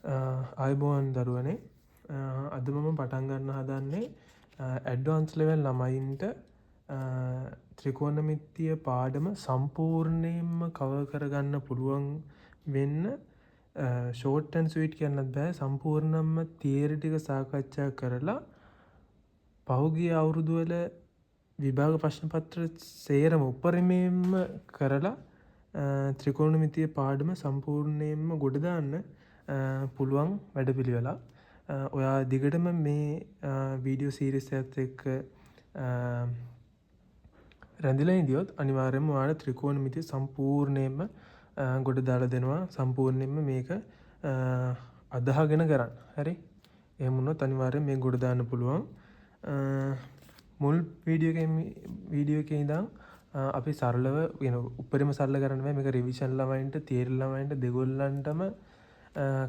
ආයුබෝවන් දරුවනේ. අද මම පටන් ගන්න හදන්නේ ඇඩ්වාන්ස් ලෙවල් ළමයින්ට ත්‍රිකෝණමිතිය පාඩම සම්පූර්ණයෙන්ම කවර් කරගන්න පුළුවන් වෙන්න ෂෝට් ඇන්ඩ් ස්වීට් කියන්නත් බෑ, සම්පූර්ණයෙන්ම තියරි ටික සාකච්ඡා කරලා පහුගිය අවුරුදු වල විභාග ප්‍රශ්න පත්‍ර සේරම උපරිමයෙන්ම කරලා ත්‍රිකෝණමිතිය පාඩම සම්පූර්ණයෙන්ම ගොඩ දාන්න පුළුවන් වැඩපිළිවෙලක්. ඔයා දිගටම මේ වීඩියෝ සීරීස් එකත් එක්ක රැඳිලා හිටියොත් අනිවාර්යයෙන්ම ඔයාලට ත්‍රිකෝණමිතිය සම්පූර්ණයෙන්ම ගොඩ දාලා දෙනවා. සම්පූර්ණයෙන්ම මේක අදහගෙන කරන්න. හරි? එහෙම වුණොත් අනිවාර්යයෙන් මේක ගොඩ දාන්න පුළුවන්. මුල් වීඩියෝ එකේ ඉඳන් අපි සරලව උපරිම සරල කරන්න බෑ. මේක රිවිෂන් ළමයින්ට, තියරි ළමයින්ට දෙගොල්ලන්ටම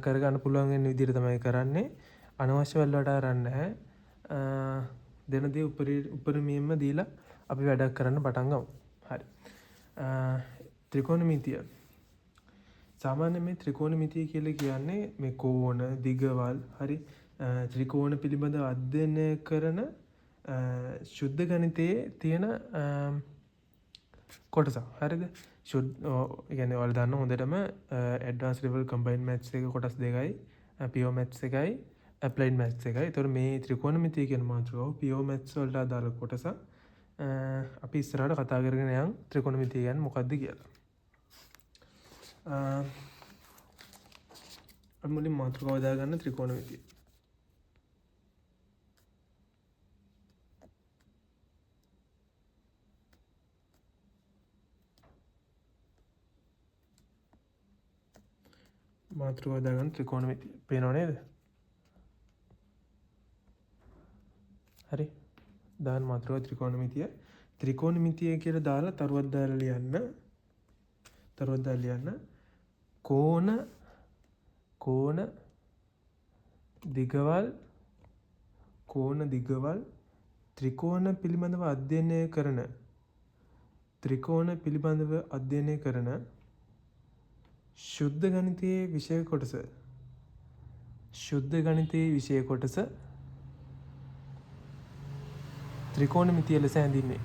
කරගන්න පුළුවන් වෙන විදිහට තමයි කරන්නේ. අනවශ්‍ය වලට අරන් නැහැ. දෙන දේ උපරිමයෙන්ම දීලා අපි වැඩක් කරන්න පටන් ගමු. හරි. ත්‍රිකෝණමිතිය. සාමාන්‍යයෙන් මේ ත්‍රිකෝණමිතිය කියලා කියන්නේ මේ කෝණ, දිගවල්, හරි ත්‍රිකෝණ පිළිබඳව අධ්‍යයනය කරන ශුද්ධ ගණිතයේ තියෙන කොටසක්. හරිද? කියන්නේ ඔයාලා දන්න හොඳටම ඇඩ්වාන්ස් ලෙවල් කම්බයින්ඩ් මැත්ස් එක කොටස් දෙකයි, පියෝ මැත්ස් එකයි, ඇප්ලයිඩ් මැත්ස් එකයි. ඒතකොට මේ ත්‍රිකෝණමිතිය කියන මාතෘකාව පියෝ මැත්ස් වලට අදාළ කොටස. අපි ඉස්සරහට කතා කරගෙන යන් ත්‍රිකෝණමිතිය කියන්නේ මොකක්ද කියලා. අපි මුලින් මාතෘකාව දාගන්න ත්‍රිකෝණමිතිය. මාතෘකාව දාගන්න ත්‍රිකෝණමිතිය. පේනව නේද? හරි. දාන්න මාතෘකාව ත්‍රිකෝණමිතිය. ත්‍රිකෝණමිතිය කියලා දාලා තරුවක් දාලා ලියන්න. කෝණ දිගවල් ත්‍රිකෝණ පිළිබඳව අධ්‍යයනය කරන ශුද්ධ ගණිතයේ විෂය කොටස ත්‍රිකෝණමිතිය ලෙස හැඳින්වේ.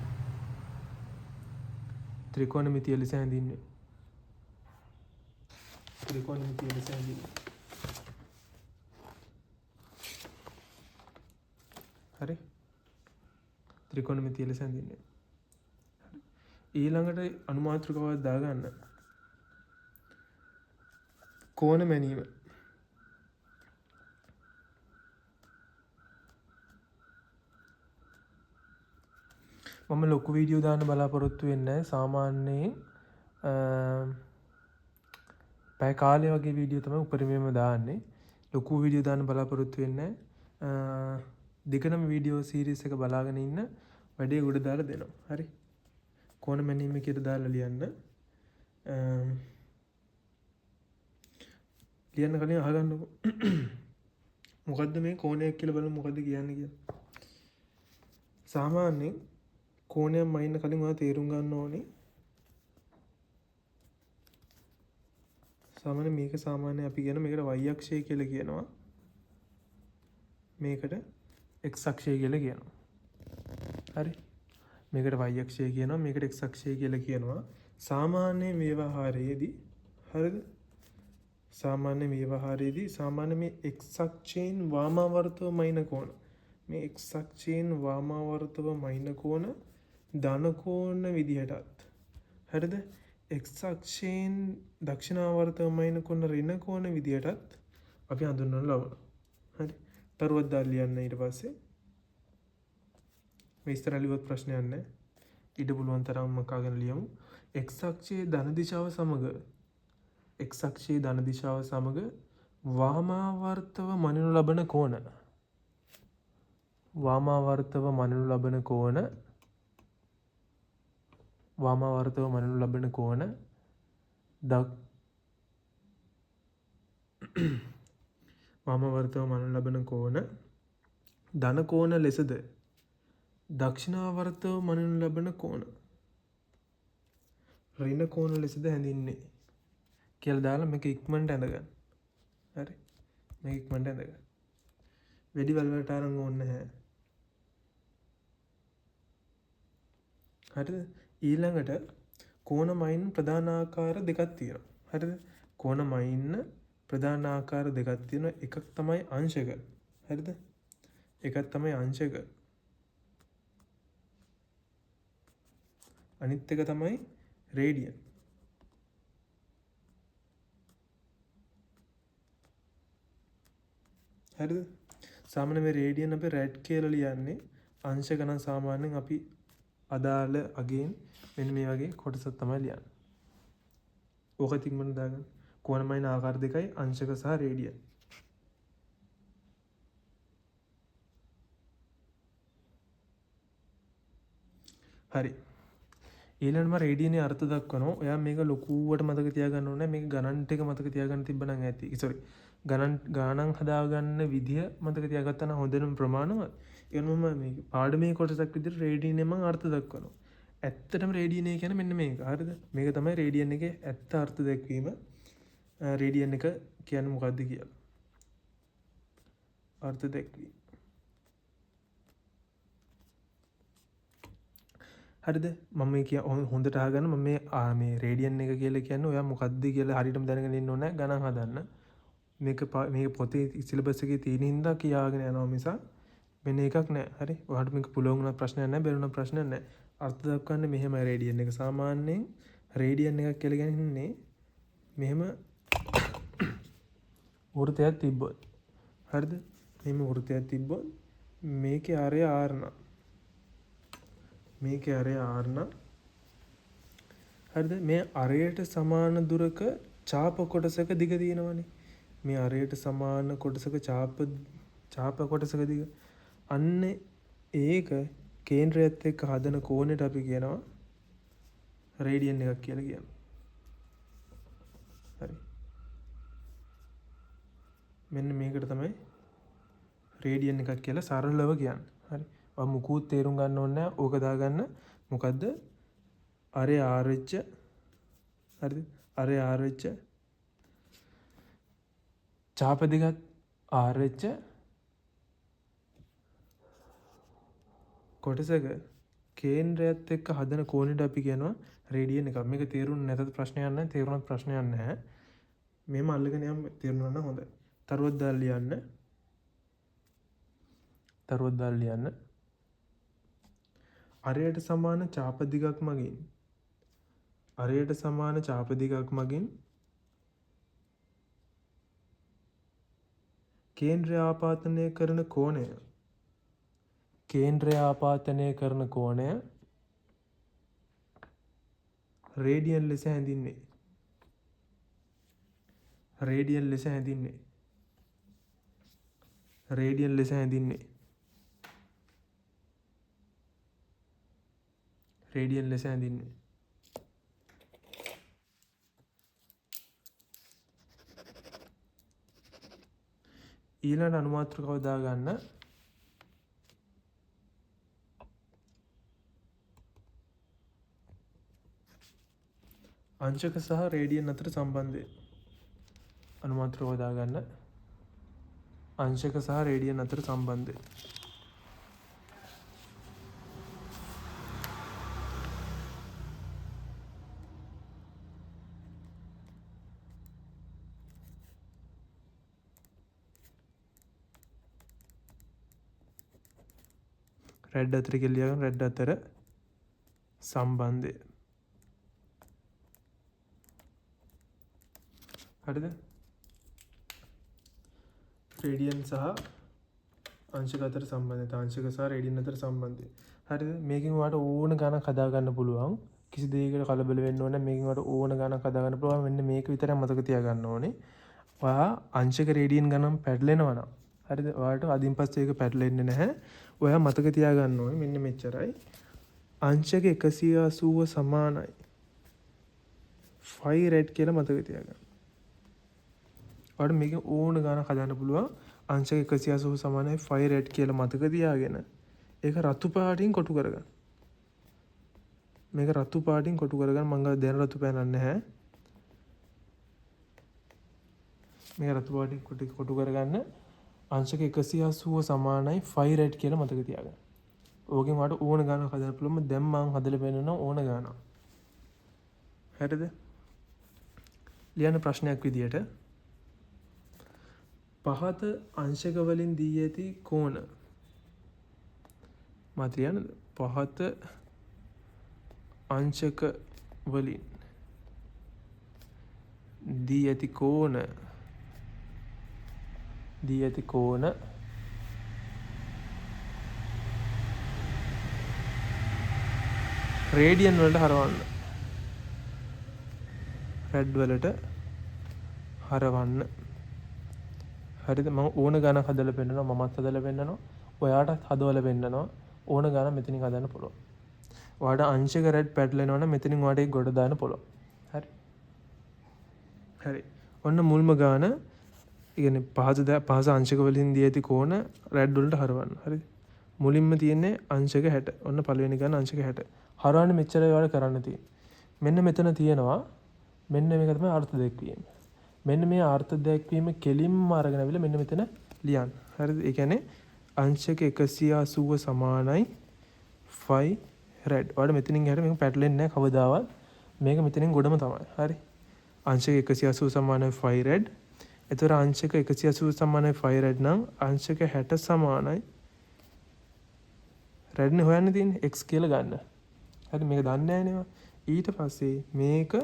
හරි? ත්‍රිකෝණමිතිය ලෙස හැඳින්වේ. ඊළඟට අනුමාත්‍රිකාවක් දාගන්න. කෝණ මැනීම. මම ලොකු වීඩියෝ දාන්න බලාපොරොත්තු වෙන්නේ නැහැ. සාමාන්‍යයෙන් පැය කාලය වගේ වීඩියෝ තමයි උපරිමයෙන්ම දාන්නේ. ලොකු වීඩියෝ දාන්න බලාපොරොත්තු වෙන්නේ නැහැ. දිගටම වීඩියෝ සීරීස් එක බලාගෙන ඉන්න වැඩේ උඩ දාලා දෙනවා. හරි? කෝණ මැනීම කියලා දාලා ලියන්න. ලියන්න කලින් අහගන්නකො. මොකද්ද මේ කෝණයක් කියලා බලමු මොකද්ද කියන්නේ කියලා. සාමාන්‍යයෙන් කෝණයක් මයින්න කලින් ඔයා තේරුම් ගන්න ඕනේ. සාමාන්‍ය අපි කියන මේකට y අක්ෂය කියලා කියනවා. මේකට x අක්ෂය කියලා කියනවා. හරි? මේකට y අක්ෂය කියනවා, මේකට x අක්ෂය කියලා කියනවා. සාමාන්‍ය ව්‍යවහාරයේදී හරිද? සාමාන්‍ය මේ x අක්ෂයෙන් වාමාවර්තව මයින කෝණ. මේ x අක්ෂයෙන් වාමාවර්තව මයින කෝණ ධන කෝණ විදිහටත්. හරිද? x අක්ෂයෙන් දක්ෂිණාවර්තව මයින කෝණ ඍණ කෝණ විදිහටත් අපි හඳුන්වන්න ලබනවා. හරි? තරුවක් දාලා ලියන්න ඊට පස්සේ. මේ ඉස්සර ලියුවත් ප්‍රශ්නයක් නැහැ. ඊට පුළුවන් තරම් මකාගෙන ලියමු. x අක්ෂයේ ධන දිශාව සමග වාමාවර්තව මනිනු ලබන කෝණ. ධන කෝණ ලෙසද දක්ෂිණාවර්තව මනිනු ලබන කෝණ ඍණ කෝණ ලෙසද හැඳින්වේ කියලා දාලා මේක ඉක්මනට ඇඳගන්න. හරි? මේක ඉක්මනට ඇඳගන්න. වෙඩි වලට අරන් ඕනේ නැහැ. හරිද? ඊළඟට කෝණමයින් ප්‍රධාන ආකාර දෙකක් තියෙනවා. හරිද? කෝණමයින් ප්‍රධාන ආකාර දෙකක් තියෙනවා. එකක් තමයි අංශක. හරිද? එකක් තමයි අංශක. අනිත් එක තමයි රේඩියන්. හරිද? සාමාන්‍ය මේ රේඩියන් අපි රැඩ් කියලා ලියන්නේ අංශක නම් සාමාන්‍යයෙන් අපි අදාළ අගෙන් මෙන්න මේ වගේ කොටසක් තමයි ලියන්නේ. ඕක තික්මන දාගන්න. කෝණමයින් ආකාර දෙකයි අංශක සහ රේඩියන්. හරි. ඊළඟටම රේඩියනේ අර්ථ දක්වනවා. ඔයා මේක ලොකුවට මතක තියාගන්න ඕනේ. මේක ගණන් ටික මතක තියාගන්න තිබ්බනම් ඇති. ගණන් හදාගන්න විදිය මතක තියාගත්තා නම් හොඳටම ප්‍රමාණවත්. ඒනොම මේ පාඩමේ කොටසක් විදිහට රේඩියනේ මම අර්ථ දක්වනවා. ඇත්තටම රේඩියනේ කියන්නේ මෙන්න මේක. හරිද? මේක තමයි රේඩියන් එකේ ඇත්ත අර්ථ දැක්වීම. රේඩියන් එක කියන්නේ මොකක්ද කියලා. අර්ථ දැක්වීම. හරිද? මම කිය හොඳට අහගන්න. මම මේ රේඩියන් එක කියලා කියන්නේ ඔයා මොකක්ද කියලා හරියටම දැනගෙන ඉන්න ඕනේ ගණන් හදන්න. මේක පොතේ සිලබස් එකේ තියෙන හින්දා කියාගෙන යනවා මිසක් වෙන එකක් නෑ. හරි? ඔයාලට මේක පුළුවන් වුණා ප්‍රශ්නයක් නෑ, බැරි වුණා ප්‍රශ්නයක් නෑ. අර්ථ දක්වන්නේ මෙහෙමයි රේඩියන් එක. සාමාන්‍යයෙන් රේඩියන් එකක් කියලා කියන්නේ මෙහෙම වෘතයක් තිබ්බොත්. හරිද? මෙහෙම වෘතයක් තිබ්බොත් මේකේ ආරය r නම්. මේකේ ආරය r නම්. හරිද? මේ අරයට සමාන දුරක ඡාප කොටසක දිග තියෙනවනේ. මේ අරයට සමාන කොටසක ඡාප කොටසක දිග. අන්න ඒක කේන්ද්‍රයත් එක්ක හදන කෝණයට අපි කියනවා රේඩියන් එකක් කියලා කියනවා. හරි. මෙන්න මේකට තමයි රේඩියන් එකක් කියලා සරලව කියන්නේ. හරි. ඔය මුකුත් තේරුම් ගන්න ඕනේ නැහැ. ඕක දාගන්න. මොකද්ද? අරේ r වෙච්ච. හරිද? අරේ r වෙච්ච ඡාප දෙකත් r වෙච්ච කොටසක කේන්ද්‍රයත් එක්ක හදන කෝණයට අපි කියනවා රේඩියන් එකක්. මේක තේරුන්නේ නැතත් ප්‍රශ්නයක් නැහැ. තේරුණත් ප්‍රශ්නයක් නැහැ. මෙහෙම අල්ලගෙන යන්න තේරුණා නම් හොඳයි. තරුවක් දාලා ලියන්න. තරුවක් දාලා ලියන්න. අරයට සමාන ඡාප දිගක් මගින් අරයට සමාන ඡාප දිගක් මගින් කේන්ද්‍රය ආපාතනය කරන කෝණය රේඩියන් ලෙස හැඳින්වේ. රේඩියන් ලෙස හැඳින්වේ. ඊළඟ අනුමාත්‍රකව දාගන්න. අංශක සහ රේඩියන් අතර සම්බන්ධය. අනුමාත්‍රකව දාගන්න. අංශක සහ රේඩියන් අතර සම්බන්ධය. රෙඩ් අතර කියලා රෙඩ් අතර සම්බන්ධය. හරිද? රේඩියන් සහ අංශක අතර සම්බන්ධය. අංශක සහ රේඩියන් අතර සම්බන්ධය. හරිද? මේකෙන් ඔයාලට ඕන ගණන් හදා ගන්න පුළුවන්. කිසි දෙයකට කලබල වෙන්න ඕනේ. මේකෙන් ඔයාලට ඕන ගණන් හදා ගන්න පුළුවන්. මෙන්න මේක විතරක් මතක තියාගන්න ඕනේ. ඔයා අංශක රේඩියන් ගණන් පැටලෙනවා නම් හරිද? ඔයාලට අදින් පස්සේ ඒක පැටලෙන්නේ නැහැ. ඔයා මතක තියාගන්න ඕනේ මෙන්න මෙච්චරයි. අංශක 180 සමානයි 5 රෙඩ් කියලා මතක තියාගන්න. ඔයාලට මේක ඕන ගානක් හදන්න පුළුවන්. අංශක 180 සමානයි 5 රෙඩ් කියලා මතක තියාගෙන ඒක රතු පාටින් කොටු කරගන්න. මේක රතු පාටින් කොටු කරගන්න. මම දැන් රතු පෑනක් නැහැ. මේ රතු පාටින් කොටු කරගන්න අංශක 180 සමානයි 5 රෙඩ් කියලා මතක තියාගන්න. ඕකෙන් වාට ඕන ගානක් හදන්න පුළුවන්. දැන් මම හදලා පෙන්නන ඕන ගානක්. හරිද? ලියන්න ප්‍රශ්නයක් විදියට පහත අංශක වලින් දී ඇති කෝණ මාත් ලියන්නද? පහත අංශක වලින් දී ඇති කෝණ රේඩියන් වලට හරවන්න. රෙඩ් වලට හරවන්න. හරිද? මම ඕන ගානක් හදලා පෙන්නනවා. මමත් හදලා පෙන්නනවා. ඔයාටත් හදවලා පෙන්නනවා. ඕන ගානක් මෙතනින් හදන්න පුළුවන්. ඔයාට අංශක රෙඩ් පැටලෙනවා නම් මෙතනින් ඔයාට ඒක ගොඩ දාන්න පුළුවන්. හරි. ඔන්න මුල්ම ගාන කියන්නේ පහස අංශක වලින් දී ඇති කෝණ රෙඩ් වලට හරවන්න. හරිද? මුලින්ම තියෙන්නේ අංශක 60. ඔන්න පළවෙනි ගාන අංශක 60. හරවන්න මෙච්චරයි ඔයාලා කරන්න තියෙන්නේ. මෙන්න මෙතන තියෙනවා මෙන්න මේක තමයි අර්ථ දැක්වීම. මෙන්න මේ අර්ථ දැක්වීම කෙලින්ම අරගෙන අවිල මෙන්න මෙතන ලියන්න. හරිද? ඒ කියන්නේ අංශක 180 සමානයි 5 රෙඩ්. ඔයාලා මෙතනින් ගියාට මේක පැටලෙන්නේ නැහැ කවදාවත්. මේක මෙතනින් ගොඩම තමයි. හරි? අංශක 180 සමානයි 5 රෙඩ්. එතකොට අංශක 180 සමානයි 5 රෙඩ් නම් අංශක 60 සමානයි රෙඩ් නේ හොයන්න තියෙන්නේ x කියලා ගන්න. හරි? මේක දන්නේ නැහැ නේද? ඊට පස්සේ මේක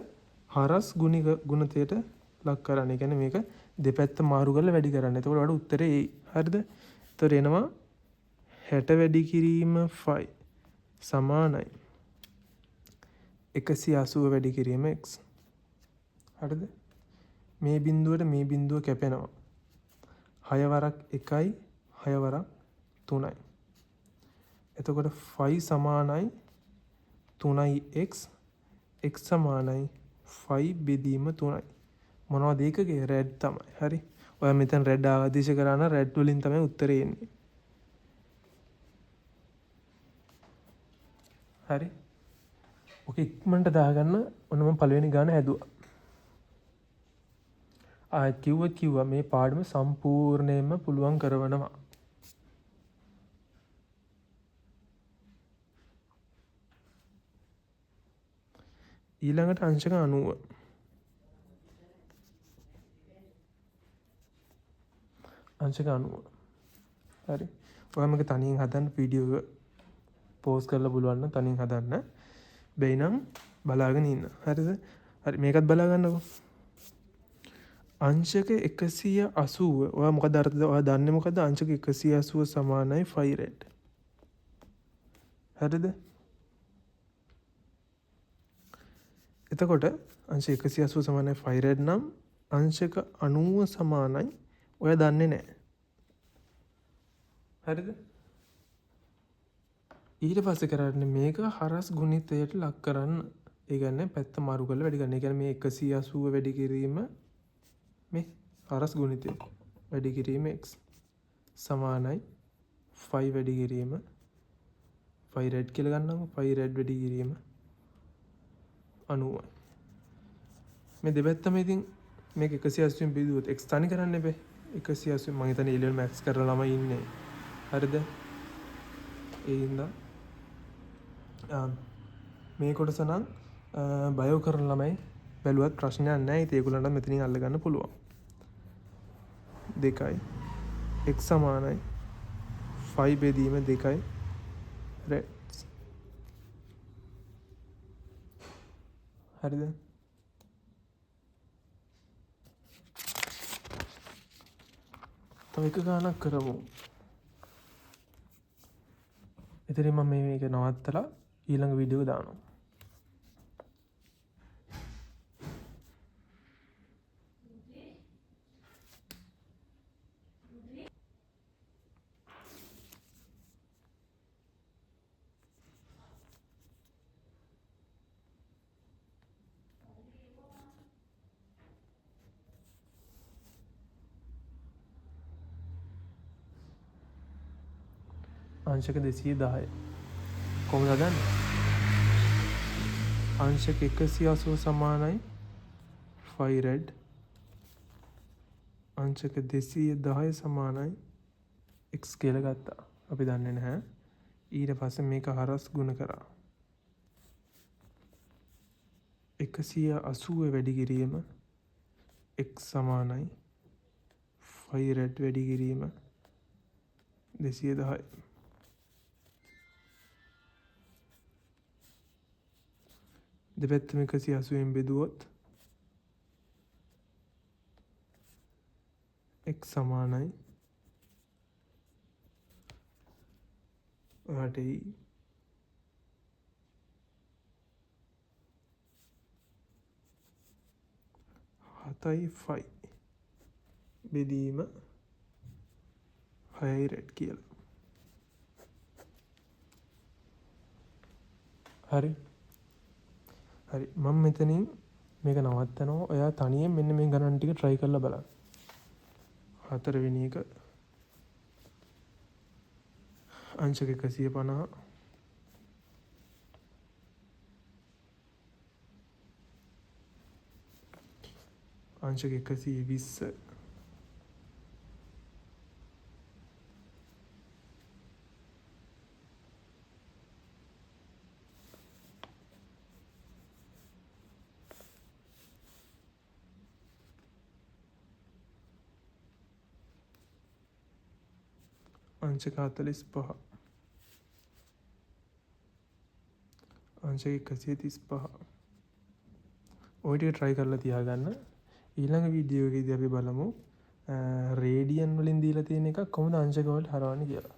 හරස් ගුණිතයට ලක් කරන්න. ඒ කියන්නේ මේක දෙපැත්ත මාරු කරලා වැඩි කරන්න. එතකොට වඩා උත්තරේ එයි. හරිද? එතකොට එනවා 60 වැඩි කිරීම 5 සමානයි 180 වැඩි කිරීම x. හරිද? මේ බිඳුවට මේ බිඳුව කැපෙනවා. 6 වරක් 1යි 6 වරක් 3යි. එතකොට 5 සමානයි 3යි x සමානයි 5 බෙදීම 3යි. මොනවද ඒකගේ රෙඩ් තමයි. හරි? ඔයා මෙතන රෙඩ් ආදේශ කරා නම් රෙඩ් වලින් තමයි උත්තරේ එන්නේ. හරි? ඔක ඉක්මනට දාගන්න. ඔන්න මම පළවෙනි ගාන හැදුවා. ආයෙත් කිව්වා මේ පාඩම සම්පූර්ණයෙන්ම පුළුවන් කරවනවා. ඊළඟට අංශක 90. අංශක 90. හරි. ඔයා මේක තනියෙන් හදන්න වීඩියෝ එක පෝස්ට් කරලා පුළුවන් නම් තනියෙන් හදන්න. බැයි නම් බලාගෙන ඉන්න. හරිද? හරි මේකත් බලා ගන්නකො. අංශක 180 ඔයා මොකද අර්ථද? ඔයා දන්නේ මොකද? අංශක 180 සමානයි 5 රෙඩ්. හරිද? එතකොට අංශක 180 සමානයි 5 රෙඩ් නම් අංශක 90 සමානයි ඔයා දන්නේ නැහැ. හරිද? ඊට පස්සේ කරන්නේ මේක හරස් ගුණිතයට ලක් කරන්න. ඒ කියන්නේ පැත්ත මාරු කරලා වැඩි කරන්න. ඒ කියන්නේ මේ 180 වැඩි කිරීම මේ හරස් ගුණිතය වැඩි කිරීම x සමානයි 5 වැඩි කිරීම 5 රෙඩ් කියලා ගන්නකො. 5 රෙඩ් වැඩි කිරීම 90යි. මේ දෙපැත්තම ඉතින් මේක 180 න් බෙදුවොත් x තනි කරන්න එපේ. 180 මම හිතන්නේ A level max කරලා ළමයි ඉන්නේ. හරිද? ඒ හින්දා මේ කොටස නම් බයෝ කරන ළමයි බැලුවත් ප්‍රශ්නයක් නැහැ. ඉතින් ඒගොල්ලන්ට මෙතනින් අල්ල ගන්න පුළුවන්. 2යි x සමානයි 5 බෙදීම 2යි රෙඩ්ස්. හරිද? තව එක ගානක් කරමු. එතනින් මම මේක නවත්තලා ඊළඟ වීඩියෝ එක දානවා. අංශක 210 කොහොමද හදන්නේ? අංශක 180 සමානයි 5 රෙඩ් අංශක 210 සමානයි x කියලා ගත්තා. අපි දන්නේ නැහැ. ඊට පස්සේ මේක හරස් ගුණ කරා. 180 වැඩි කිරීම x සමානයි 5 රැඩ් වැඩි කිරීම 210. දෙපැත්තම 180න් බෙදුවොත් x සමානයි ඔයාට 7.5 බෙදීම 6 රැඩ් කියලා. හරි මම මෙතනින් මේක නවත්තනවා. ඔයා තනියෙන් මෙන්න මේ ගණන් ටික try කරලා බලන්න. 4 වෙනි එක අංශක 150 අංශක 120 අංශක 45 අංශක 135. ඔය ටික try කරලා තියාගන්න. ඊළඟ වීඩියෝ එකේදී අපි බලමු රේඩියන් වලින් දීලා තියෙන එක කොහොමද අංශක වලට හරවන්නේ කියලා.